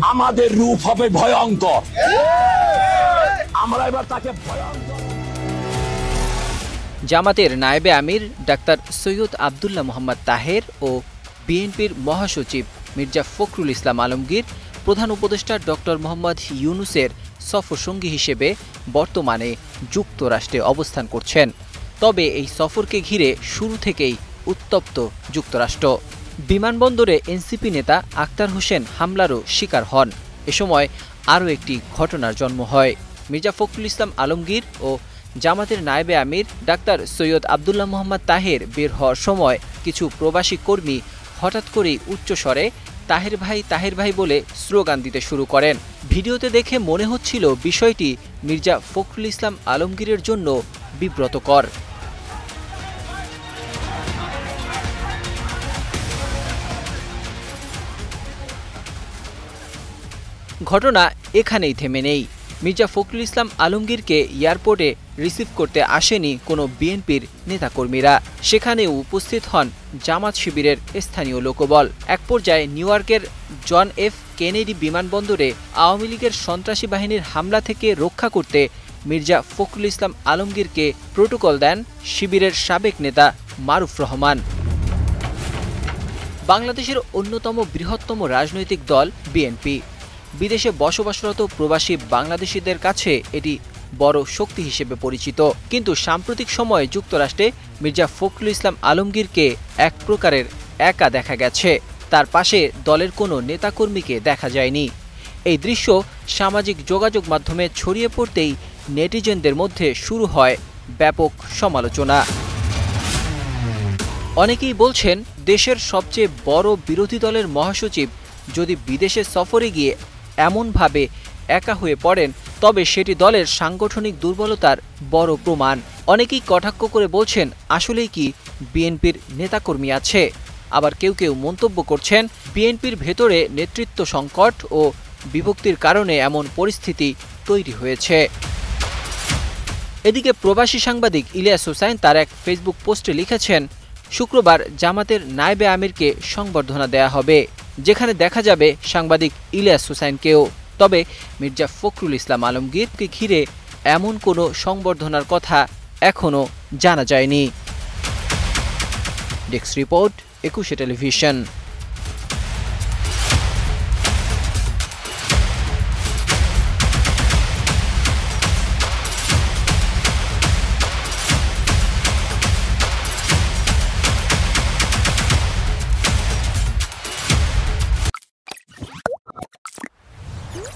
আমাদের রূপ হবে ভয়ঙ্কর। আমরা এবার তাকে ভয়ঙ্কর। জামাতের নায়েবে আমির ডাক্তার সৈয়দ আব্দুল্লাহ মোহাম্মদ তাহের ও বিএনপির মহাসচিব মির্জা ফখরুল ইসলাম আলমগীর প্রধান উপদেষ্টা ডক্টর মোহাম্মদ ইউনূসের সফরসঙ্গী হিসেবে বর্তমানে যুক্তরাষ্ট্রে অবস্থান করছেন। তবে এই সফরকে ঘিরে শুরু থেকেই উত্তপ্ত যুক্তরাষ্ট্র। বিমানবন্দরে এনসিপি নেতা আক্তার হোসেন হামলারও শিকার হন। এ সময় আরও একটি ঘটনার জন্ম হয়। মির্জা ফখরুল ইসলাম আলমগীর ও জামাতের নায়েবে আমির ডাক্তার সৈয়দ আব্দুল্লাহ মোহাম্মদ তাহের বের হওয়ার সময় কিছু প্রবাসী কর্মী হঠাৎ করেই উচ্চস্বরে তাহের ভাই বলে স্লোগান দিতে শুরু করেন। ভিডিওতে দেখে মনে হচ্ছিল বিষয়টি মির্জা ফখরুল ইসলাম আলমগীরের জন্য বিব্রতকর। ঘটনা এখানেই থেমে নেই। মির্জা ফখরুল ইসলাম আলমগীরকে এয়ারপোর্টে রিসিভ করতে আসেনি কোনো বিএনপির নেতাকর্মীরা। সেখানেও উপস্থিত হন জামাত শিবিরের স্থানীয় লোকবল। এক পর্যায়ে নিউ ইয়র্কের জন এফ কেনেডি বিমানবন্দরে আওয়ামী লীগের সন্ত্রাসী বাহিনীর হামলা থেকে রক্ষা করতে মির্জা ফখরুল ইসলাম আলমগীরকে প্রটোকল দেন শিবিরের সাবেক নেতা মারুফ রহমান। বাংলাদেশের অন্যতম বৃহত্তম রাজনৈতিক দল বিএনপি। বিদেশে বসবাসরত প্রবাসী বাংলাদেশিদের কাছে এটি বড় শক্তি হিসেবে পরিচিত। কিন্তু সাম্প্রতিক সময়ে যুক্তরাষ্ট্রে মির্জা ফখরুল ইসলাম আলমগীরকে এক প্রকারের একা দেখা গেছে। তার পাশে দলের কোনো নেতাকর্মীকে দেখা যায়নি। এই দৃশ্য সামাজিক যোগাযোগ মাধ্যমে ছড়িয়ে পড়তেই নেটিজেনদের মধ্যে শুরু হয় ব্যাপক সমালোচনা। অনেকেই বলছেন, দেশের সবচেয়ে বড় বিরোধী দলের মহাসচিব যদি বিদেশে সফরে গিয়ে এমনভাবে একা হয়ে পড়েন তবে সেটি দলের সাংগঠনিক দুর্বলতার বড় প্রমাণ। অনেকেই কটাক্ষ করে বলছেন, আসলেই কি বিএনপির নেতাকর্মী আছে? আবার কেউ কেউ মন্তব্য করছেন, বিএনপির ভেতরে নেতৃত্ব সংকট ও বিভক্তির কারণে এমন পরিস্থিতি তৈরি হয়েছে। এদিকে প্রবাসী সাংবাদিক ইলিয়াস হোসাইন তার এক ফেসবুক পোস্টে লিখেছেন, শুক্রবার জামাতের নায়েবে আমিরকে সংবর্ধনা দেয়া হবে, যেখানে দেখা যাবে সাংবাদিক ইলিয়াস হোসাইনকেও। তবে মির্জা ফখরুল ইসলাম আলমগীরকে ঘিরে এমন কোনো সংবর্ধনার কথা এখনও জানা যায়নি। Desk report, 21 television.